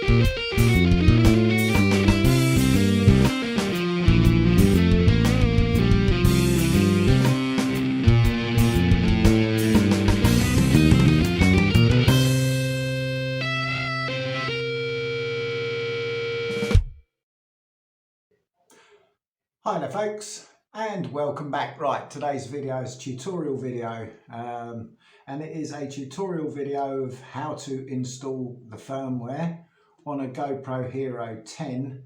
Hi there folks, and welcome back. Right, today's video is a tutorial video and it is a tutorial video of how to install the firmware on a GoPro Hero 10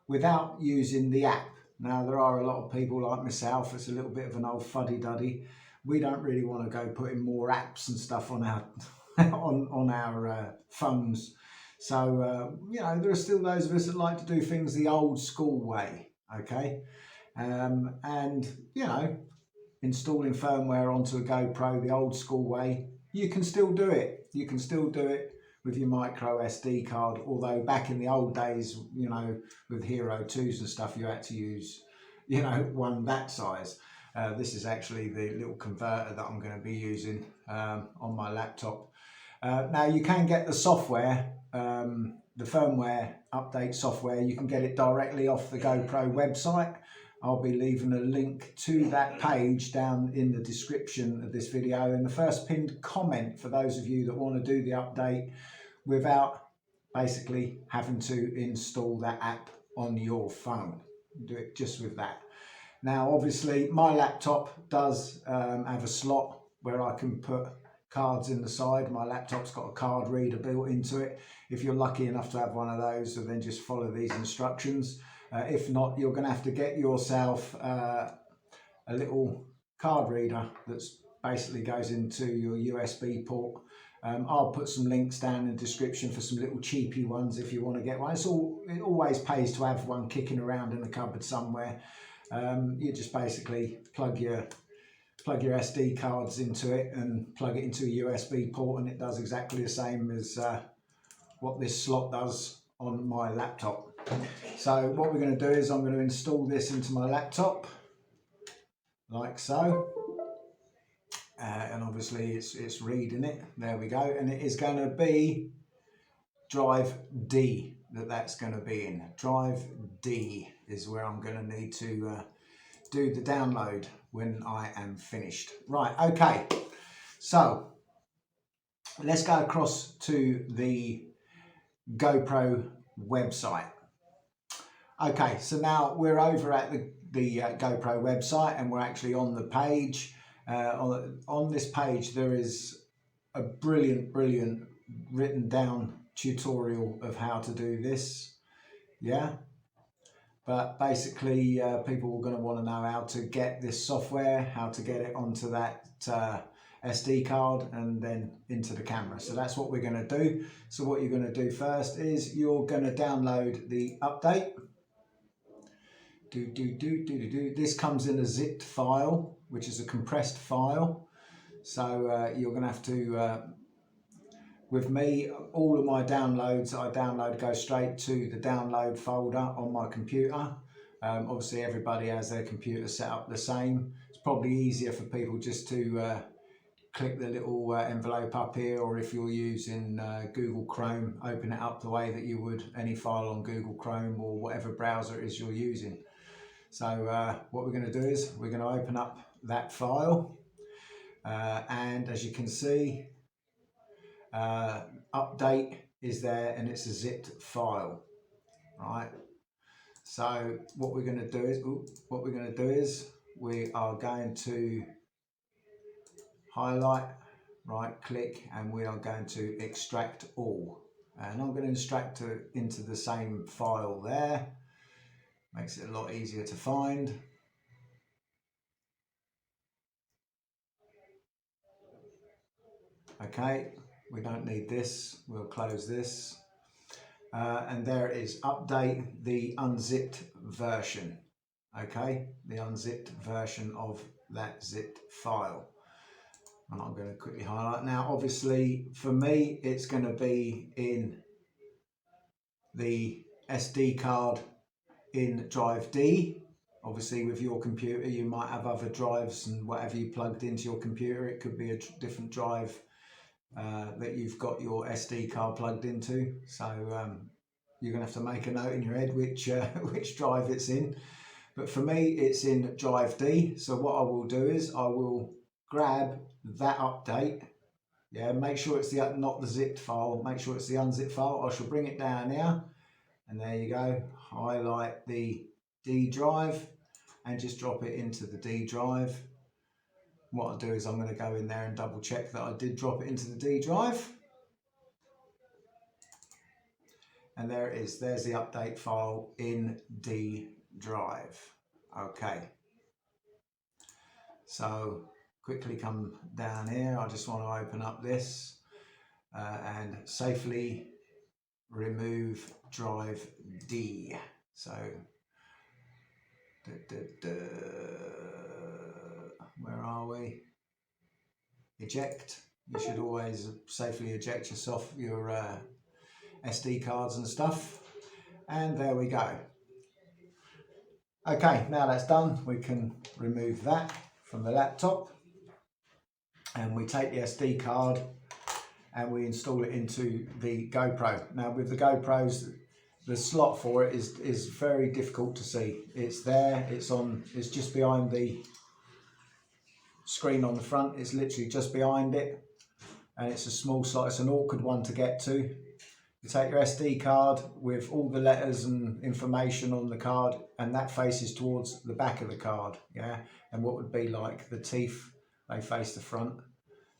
without using the app. Now there are a lot of people like myself, it's a little bit of an old fuddy-duddy. We don't really want to go putting more apps and stuff on our on our phones. So you know, there are still those of us that like to do things the old school way, okay? And you know, installing firmware onto a GoPro the old school way, you can still do it. You can still do it with your micro SD card, although back in the old days, you know, with Hero 2s and stuff, you had to use, you know, one that size. This is actually the little converter that I'm going to be using on my laptop. Now you can get the software, the firmware update software, you can get it directly off the GoPro website. I'll be leaving a link to that page down in the description of this video, in the first pinned comment, for those of you that want to do the update without basically having to install that app on your phone. Do it just with that. Now obviously my laptop does have a slot where I can put cards in the side. My laptop's got a card reader built into it. If you're lucky enough to have one of those, so then just follow these instructions. If not, you're going to have to get yourself a little card reader that's basically goes into your USB port. I'll put some links down in the description for some little cheapy ones if you want to get one. It always pays to have one kicking around in the cupboard somewhere. You just basically plug your SD cards into it and plug it into a USB port, and it does exactly the same as what this slot does on my laptop. So what we're going to do is I'm going to install this into my laptop like so, and obviously it's reading it. There we go, and it is going to be drive D that's going to be in. Drive D is where I'm going to need to do the download when I am finished. Right, okay, so let's go across to the GoPro website. Okay, so now we're over at the GoPro website, and we're actually on the page. On this page there is a brilliant written down tutorial of how to do this. Yeah, but basically people are going to want to know how to get this software, how to get it onto that SD card and then into the camera. So that's what we're going to do. So what you're going to do first is you're going to download the update. This comes in a zipped file, which is a compressed file. So you're going to have to, with me, all of my downloads that I download go straight to the download folder on my computer. Obviously everybody has their computer set up the same. It's probably easier for people just to click the little envelope up here, or if you're using Google Chrome, open it up the way that you would any file on Google Chrome or whatever browser it is you're using. So what we're going to do is we're going to open up that file, and as you can see, update is there, and it's a zipped file, right? So what we're going to do is we are going to highlight, right click, and we are going to extract all, and I'm going to extract it into the same file there. Makes it a lot easier to find. Okay, we don't need this, we'll close this. And there it is, update the unzipped version. Okay, the unzipped version of that zipped file. And I'm going to quickly highlight now. Obviously for me it's going to be in the SD card in drive D. Obviously with your computer you might have other drives and whatever you plugged into your computer, it could be a different drive that you've got your SD card plugged into. So you're going to have to make a note in your head which which drive it's in. But for me, it's in drive D. So what I will do is I will grab that update. Yeah, make sure it's not the zipped file. Make sure it's the unzipped file. I shall bring it down now, and there you go. Highlight the D drive and just drop it into the D drive. What I'll do is I'm going to go in there and double check that I did drop it into the D drive. And there it is. There's the update file in D drive. Okay. So quickly come down here. I just want to open up this and safely remove drive D. So where are we? Eject. You should always safely eject yourself your SD cards and stuff. And there we go. Okay, now that's done, we can remove that from the laptop, and we take the SD card and we install it into the GoPro. Now with the GoPros, the slot for it is very difficult to see. It's there, it's just behind the screen on the front. It's literally just behind it, and it's a small slot. It's an awkward one to get to. You take your SD card with all the letters and information on the card, and that faces towards the back of the card, yeah? And what would be like the teeth, they face the front.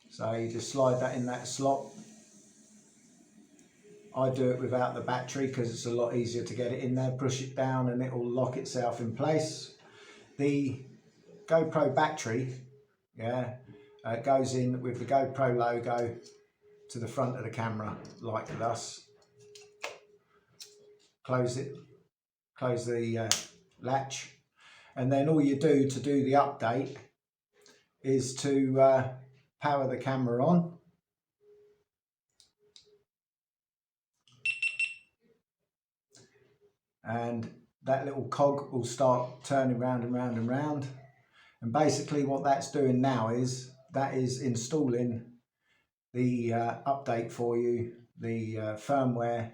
So you just slide that in that slot. I do it without the battery because it's a lot easier to get it in there. Push it down and it will lock itself in place. The GoPro battery, yeah, goes in with the GoPro logo to the front of the camera like thus. Close it, close the latch, and then all you do to do the update is to power the camera on. And that little cog will start turning round and round and round. And basically what that's doing now is that is installing the update for you, the firmware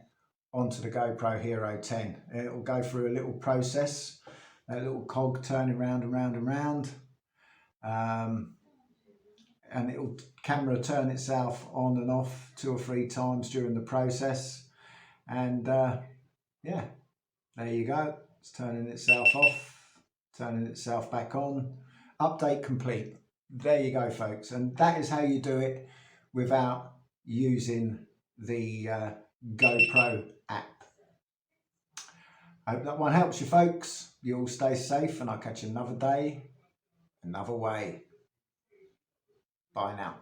onto the GoPro Hero10. It will go through a little process, a little cog turning round and round and round, and it'll camera turn itself on and off 2 or 3 times during the process, and yeah, there you go. It's turning itself off, turning itself back on. Update complete. There you go, folks, and that is how you do it without using the GoPro app. I hope that one helps you, folks. You all stay safe, and I'll catch you another day, another way. Bye now.